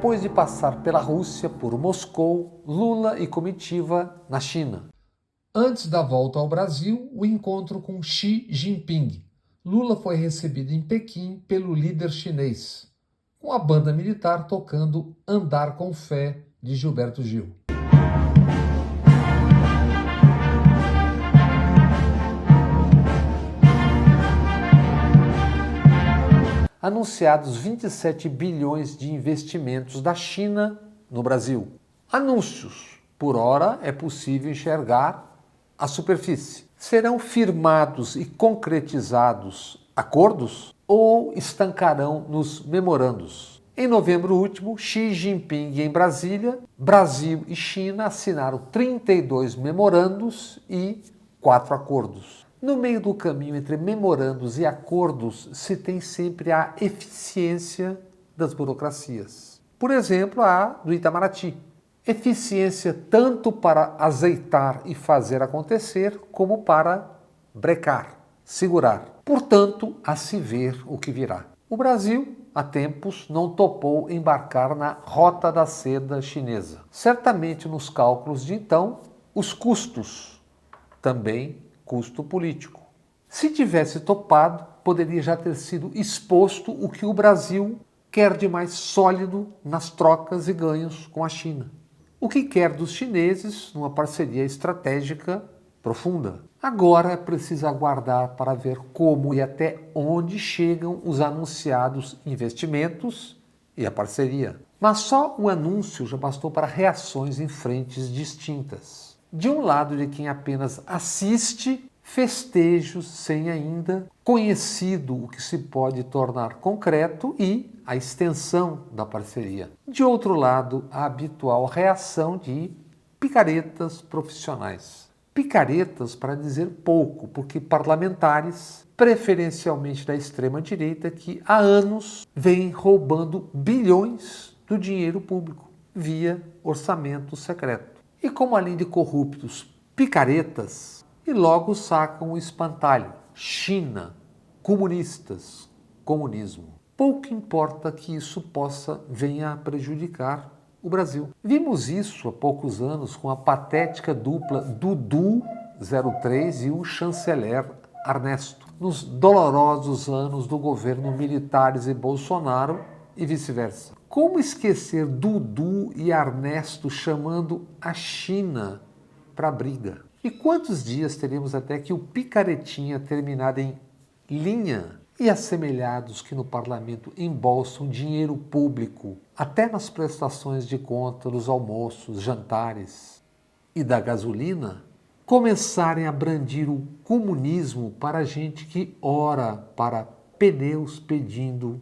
depois de passar pela Rússia, por Moscou, Lula e comitiva na China. Antes da volta ao Brasil, o encontro com Xi Jinping. Lula foi recebido em Pequim pelo líder chinês, com a banda militar tocando Andar com Fé, de Gilberto Gil. Anunciados 27 bilhões de investimentos da China no Brasil. Anúncios. Por hora é possível enxergar a superfície. Serão firmados e concretizados acordos ou estancarão nos memorandos? Em novembro último, Xi Jinping em Brasília, Brasil e China assinaram 32 memorandos e 4 acordos. No meio do caminho entre memorandos e acordos se tem sempre a eficiência das burocracias. Por exemplo, a do Itamaraty. Eficiência tanto para azeitar e fazer acontecer, como para brecar, segurar. Portanto, a se ver o que virá. O Brasil, há tempos, não topou embarcar na Rota da Seda chinesa. Certamente nos cálculos de então, os custos também custo político. Se tivesse topado, poderia já ter sido exposto o que o Brasil quer de mais sólido nas trocas e ganhos com a China. O que quer dos chineses numa parceria estratégica profunda. Agora é preciso aguardar para ver como e até onde chegam os anunciados investimentos e a parceria. Mas só o anúncio já bastou para reações em frentes distintas. De um lado, de quem apenas assiste, festejos sem ainda conhecido o que se pode tornar concreto e a extensão da parceria. De outro lado, a habitual reação de picaretas profissionais. Picaretas para dizer pouco, porque parlamentares, preferencialmente da extrema-direita, que há anos vêm roubando bilhões do dinheiro público via orçamento secreto. E como além de corruptos, picaretas, e logo sacam o espantalho. China, comunistas, comunismo. Pouco importa que isso venha a prejudicar o Brasil. Vimos isso há poucos anos com a patética dupla Dudu 03 e o chanceler Ernesto, nos dolorosos anos do governo militares e Bolsonaro e vice-versa. Como esquecer Dudu e Ernesto chamando a China para a briga? E quantos dias teremos até que o picaretinha terminado em linha e assemelhados que no parlamento embolsam dinheiro público, até nas prestações de conta dos almoços, jantares e da gasolina, começarem a brandir o comunismo para gente que ora para pneus pedindo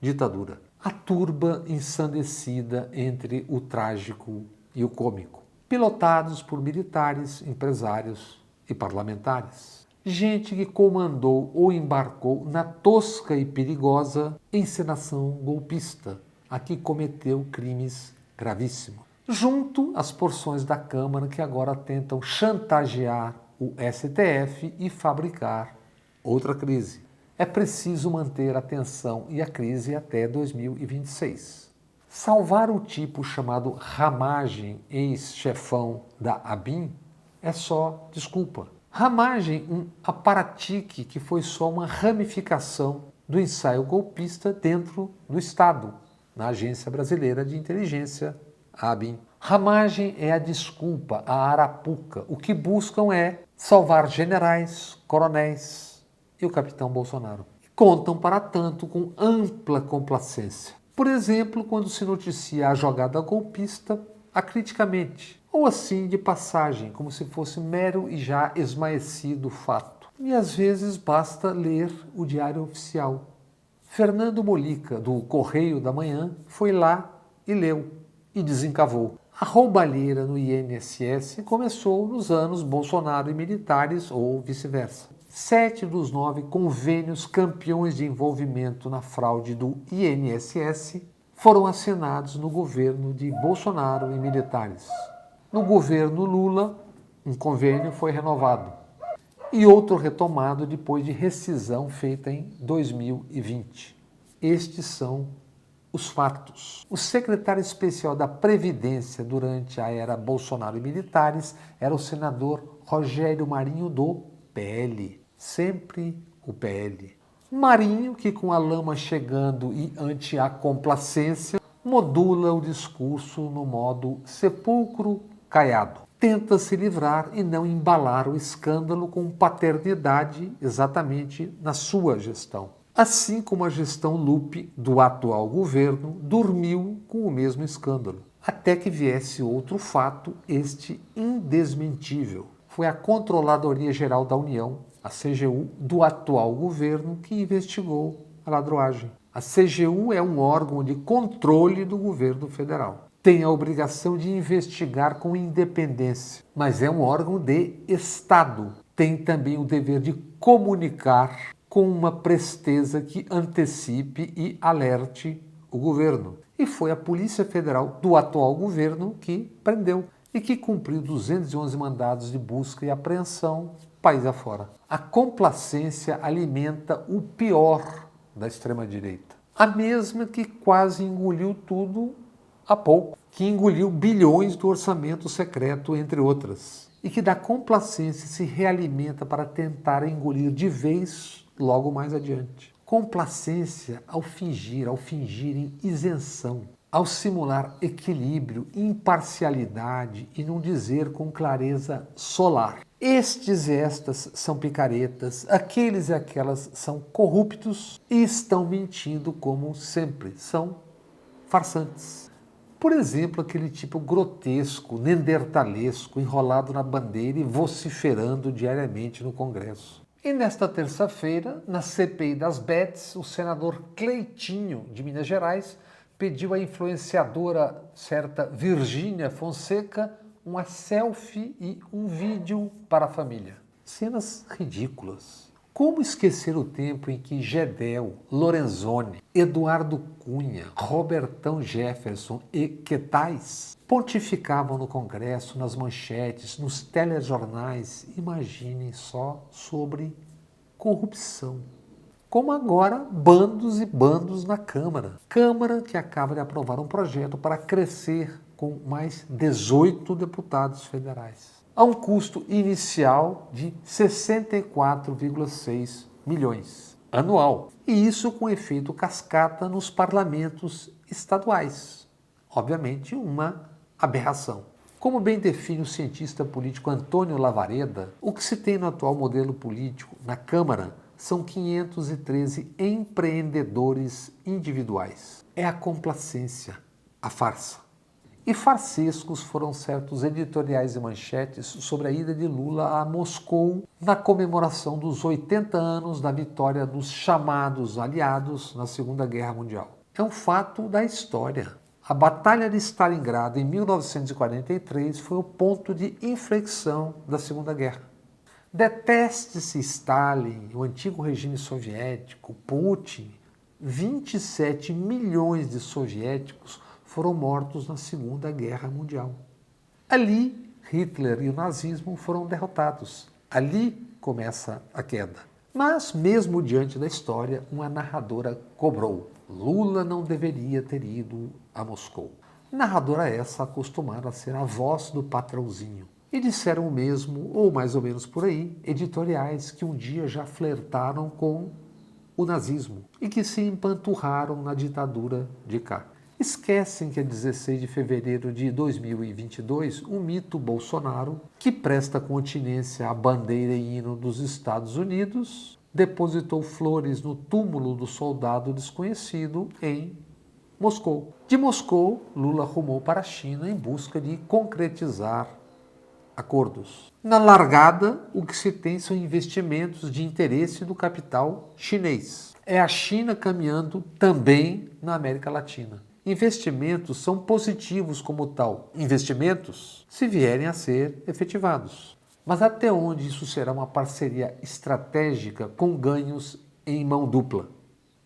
ditadura? A turba ensandecida entre o trágico e o cômico, pilotados por militares, empresários e parlamentares. Gente que comandou ou embarcou na tosca e perigosa encenação golpista, a que cometeu crimes gravíssimos. Junto às porções da Câmara que agora tentam chantagear o STF e fabricar outra crise. É preciso manter a tensão e a crise até 2026. Salvar o tipo chamado Ramagem, ex-chefão da ABIN, é só desculpa. Ramagem, um aparatique que foi só uma ramificação do ensaio golpista dentro do Estado, na Agência Brasileira de Inteligência, a ABIN. Ramagem é a desculpa, a arapuca. O que buscam é salvar generais, coronéis e o capitão Bolsonaro. Contam para tanto com ampla complacência. Por exemplo, quando se noticia a jogada golpista acriticamente, ou assim de passagem, como se fosse mero e já esmaecido fato. E às vezes basta ler o Diário Oficial. Fernando Molica, do Correio da Manhã, foi lá e leu e desencavou. A roubalheira no INSS começou nos anos Bolsonaro e militares ou vice-versa. 7 dos 9 convênios campeões de envolvimento na fraude do INSS foram assinados no governo de Bolsonaro e militares. No governo Lula, um convênio foi renovado e outro retomado depois de rescisão feita em 2020. Estes são os fatos. O secretário especial da Previdência durante a era Bolsonaro e militares era o senador Rogério Marinho do PL. Sempre o PL. Marinho, que com a lama chegando e ante a complacência, modula o discurso no modo sepulcro caiado. Tenta se livrar e não embalar o escândalo com paternidade exatamente na sua gestão. Assim como a gestão Lupe do atual governo dormiu com o mesmo escândalo. Até que viesse outro fato, este indesmentível. Foi a Controladoria Geral da União, a CGU, do atual governo que investigou a ladroagem. A CGU é um órgão de controle do governo federal. Tem a obrigação de investigar com independência, mas é um órgão de Estado. Tem também o dever de comunicar com uma presteza que antecipe e alerte o governo. E foi a Polícia Federal do atual governo que prendeu e que cumpriu 211 mandados de busca e apreensão país afora. A complacência alimenta o pior da extrema-direita. A mesma que quase engoliu tudo há pouco, que engoliu bilhões do orçamento secreto, entre outras, e que da complacência se realimenta para tentar engolir de vez logo mais adiante. Complacência ao fingirem isenção, ao simular equilíbrio, imparcialidade e não dizer com clareza solar. Estes e estas são picaretas, aqueles e aquelas são corruptos e estão mentindo como sempre, são farsantes. Por exemplo, aquele tipo grotesco, neandertalesco, enrolado na bandeira e vociferando diariamente no Congresso. E nesta terça-feira, na CPI das Bets, o senador Cleitinho, de Minas Gerais, pediu à influenciadora certa Virgínia Fonseca uma selfie e um vídeo para a família. Cenas ridículas. Como esquecer o tempo em que Gedel, Lorenzoni, Eduardo Cunha, Robertão Jefferson e que tais pontificavam no Congresso, nas manchetes, nos telejornais, imaginem só, sobre corrupção. Como agora, bandos e bandos na Câmara. Câmara que acaba de aprovar um projeto para crescer com mais 18 deputados federais, a um custo inicial de 64,6 milhões anual. E isso com efeito cascata nos parlamentos estaduais. Obviamente, uma aberração. Como bem define o cientista político Antônio Lavareda, o que se tem no atual modelo político na Câmara são 513 empreendedores individuais. É a complacência, a farsa. E farsescos foram certos editoriais e manchetes sobre a ida de Lula a Moscou na comemoração dos 80 anos da vitória dos chamados aliados na Segunda Guerra Mundial. É um fato da história. A Batalha de Stalingrado, em 1943, foi o ponto de inflexão da Segunda Guerra. Deteste-se Stalin, o antigo regime soviético, Putin, 27 milhões de soviéticos foram mortos na Segunda Guerra Mundial. Ali, Hitler e o nazismo foram derrotados. Ali começa a queda. Mas, mesmo diante da história, uma narradora cobrou: Lula não deveria ter ido a Moscou. Narradora essa acostumada a ser a voz do patrãozinho. E disseram o mesmo, ou mais ou menos por aí, editoriais que um dia já flertaram com o nazismo e que se empanturraram na ditadura de cá. Esquecem que a 16 de fevereiro de 2022, o mito Bolsonaro, que presta continência à bandeira e hino dos Estados Unidos, depositou flores no túmulo do soldado desconhecido em Moscou. De Moscou, Lula rumou para a China em busca de concretizar acordos. Na largada, o que se tem são investimentos de interesse do capital chinês. É a China caminhando também na América Latina. Investimentos são positivos como tal. Investimentos, se vierem a ser efetivados. Mas até onde isso será uma parceria estratégica com ganhos em mão dupla?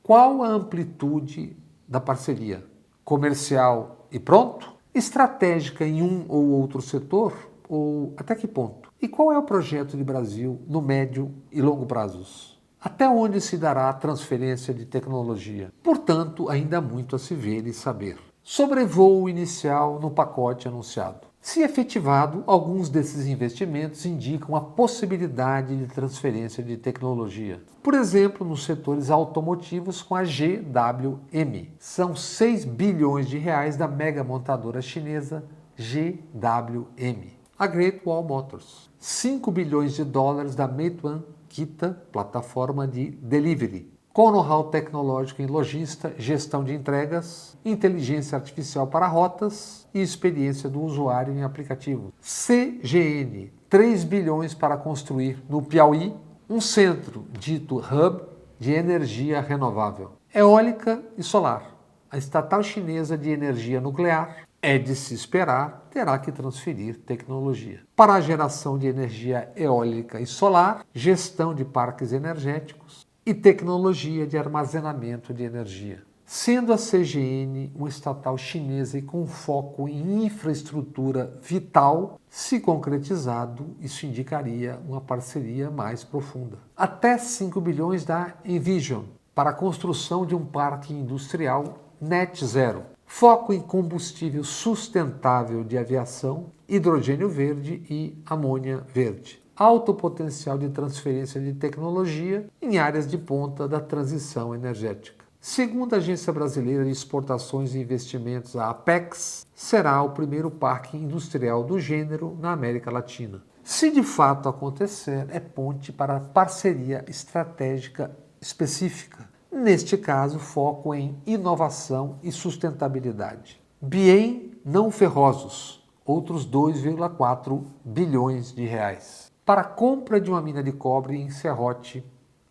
Qual a amplitude da parceria? Comercial e pronto? Estratégica em um ou outro setor? Ou até que ponto? E qual é o projeto de Brasil no médio e longo prazos? Até onde se dará a transferência de tecnologia? Portanto, ainda há muito a se ver e saber. Sobrevoo inicial no pacote anunciado. Se efetivado, alguns desses investimentos indicam a possibilidade de transferência de tecnologia. Por exemplo, nos setores automotivos com a GWM. São 6 bilhões de reais da mega montadora chinesa GWM. A Great Wall Motors. 5 bilhões de dólares da Meituan Kita, plataforma de delivery, com know-how tecnológico em logística, gestão de entregas, inteligência artificial para rotas e experiência do usuário em aplicativos. CGN, 3 bilhões para construir no Piauí um centro dito Hub de energia renovável, eólica e solar. A estatal chinesa de energia nuclear, é de se esperar, terá que transferir tecnologia. Para a geração de energia eólica e solar, gestão de parques energéticos e tecnologia de armazenamento de energia. Sendo a CGN uma estatal chinesa e com foco em infraestrutura vital, se concretizado, isso indicaria uma parceria mais profunda. Até 5 bilhões da Envision para a construção de um parque industrial net zero. Foco em combustível sustentável de aviação, hidrogênio verde e amônia verde. Alto potencial de transferência de tecnologia em áreas de ponta da transição energética. Segundo a Agência Brasileira de Exportações e Investimentos, a Apex, será o primeiro parque industrial do gênero na América Latina. Se de fato acontecer, é ponte para parceria estratégica específica. Neste caso, foco em inovação e sustentabilidade. Bien não ferrosos, outros 2,4 bilhões de reais. Para a compra de uma mina de cobre em Serrote,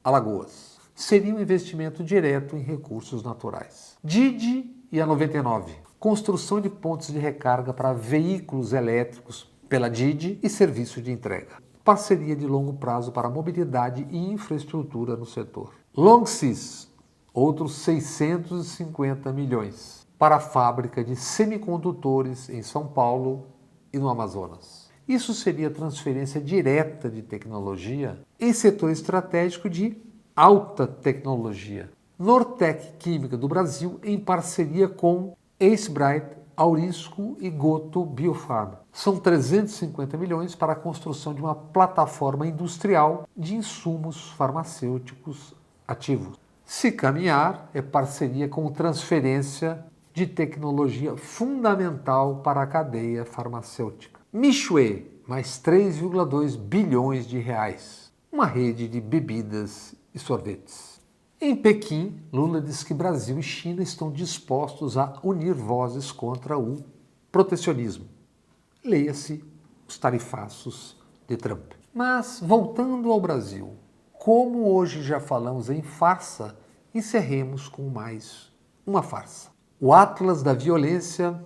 Alagoas. Seria um investimento direto em recursos naturais. Didi e a 99. Construção de pontos de recarga para veículos elétricos pela Didi e serviço de entrega. Parceria de longo prazo para mobilidade e infraestrutura no setor. Longsys, outros 650 milhões, para a fábrica de semicondutores em São Paulo e no Amazonas. Isso seria transferência direta de tecnologia em setor estratégico de alta tecnologia. Nortec Química do Brasil em parceria com Acebright, Aurisco e Goto Biofarma. São 350 milhões para a construção de uma plataforma industrial de insumos farmacêuticos ativos. Se caminhar, é parceria com transferência de tecnologia fundamental para a cadeia farmacêutica. Michoé, mais 3,2 bilhões de reais. Uma rede de bebidas e sorvetes. Em Pequim, Lula diz que Brasil e China estão dispostos a unir vozes contra o protecionismo. Leia-se os tarifaços de Trump. Mas, voltando ao Brasil, como hoje já falamos em farsa, encerremos com mais uma farsa. O Atlas da Violência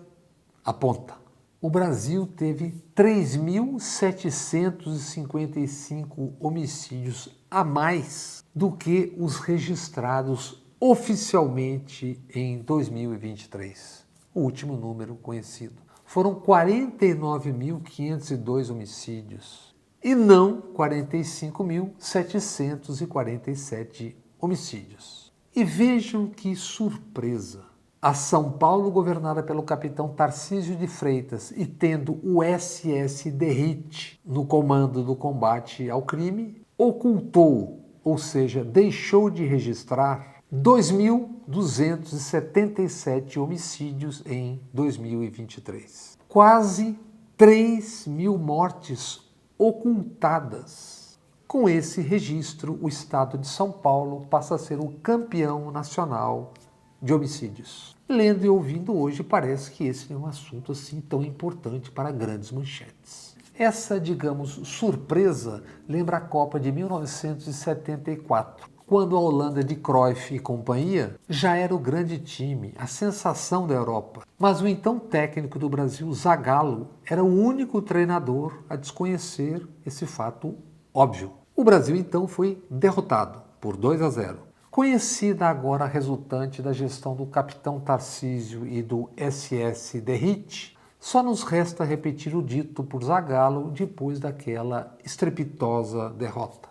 aponta: o Brasil teve 3.755 homicídios a mais do que os registrados oficialmente em 2023. O último número conhecido. Foram 49.502 homicídios e não 45.747 homicídios. E vejam que surpresa! A São Paulo, governada pelo capitão Tarcísio de Freitas e tendo o SS Derrite no comando do combate ao crime, ocultou, ou seja, deixou de registrar 2.277 homicídios em 2023. Quase 3.000 mortes ocultadas. Com esse registro, o estado de São Paulo passa a ser o campeão nacional de homicídios. Lendo e ouvindo hoje, parece que esse não é um assunto assim tão importante para grandes manchetes. Essa, digamos, surpresa lembra a Copa de 1974, quando a Holanda de Cruyff e companhia já era o grande time, a sensação da Europa. Mas o então técnico do Brasil, Zagallo, era o único treinador a desconhecer esse fato óbvio. O Brasil então foi derrotado por 2-0. Conhecida agora a resultante da gestão do capitão Tarcísio e do SS Derrite, só nos resta repetir o dito por Zagallo depois daquela estrepitosa derrota.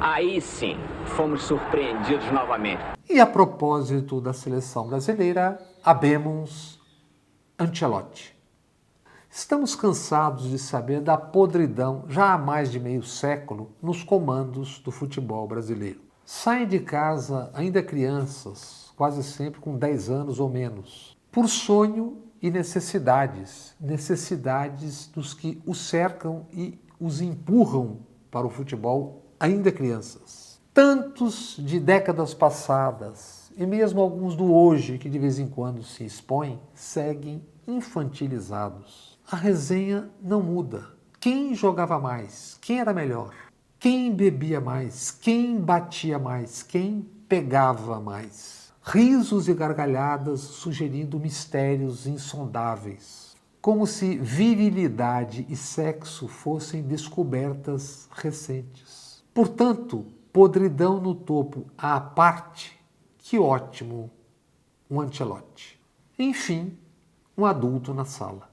Aí sim, fomos surpreendidos novamente. E a propósito da seleção brasileira, habemos Ancelotti. Estamos cansados de saber da podridão já há mais de meio século nos comandos do futebol brasileiro. Saem de casa ainda crianças, quase sempre com 10 anos ou menos, por sonho e necessidades dos que os cercam e os empurram para o futebol ainda crianças. Tantos de décadas passadas e mesmo alguns do hoje que de vez em quando se expõem, seguem infantilizados. A resenha não muda. Quem jogava mais? Quem era melhor? Quem bebia mais? Quem batia mais? Quem pegava mais? Risos e gargalhadas sugerindo mistérios insondáveis, como se virilidade e sexo fossem descobertas recentes. Portanto, podridão no topo à parte, que ótimo um Ancelotti. Enfim, um adulto na sala.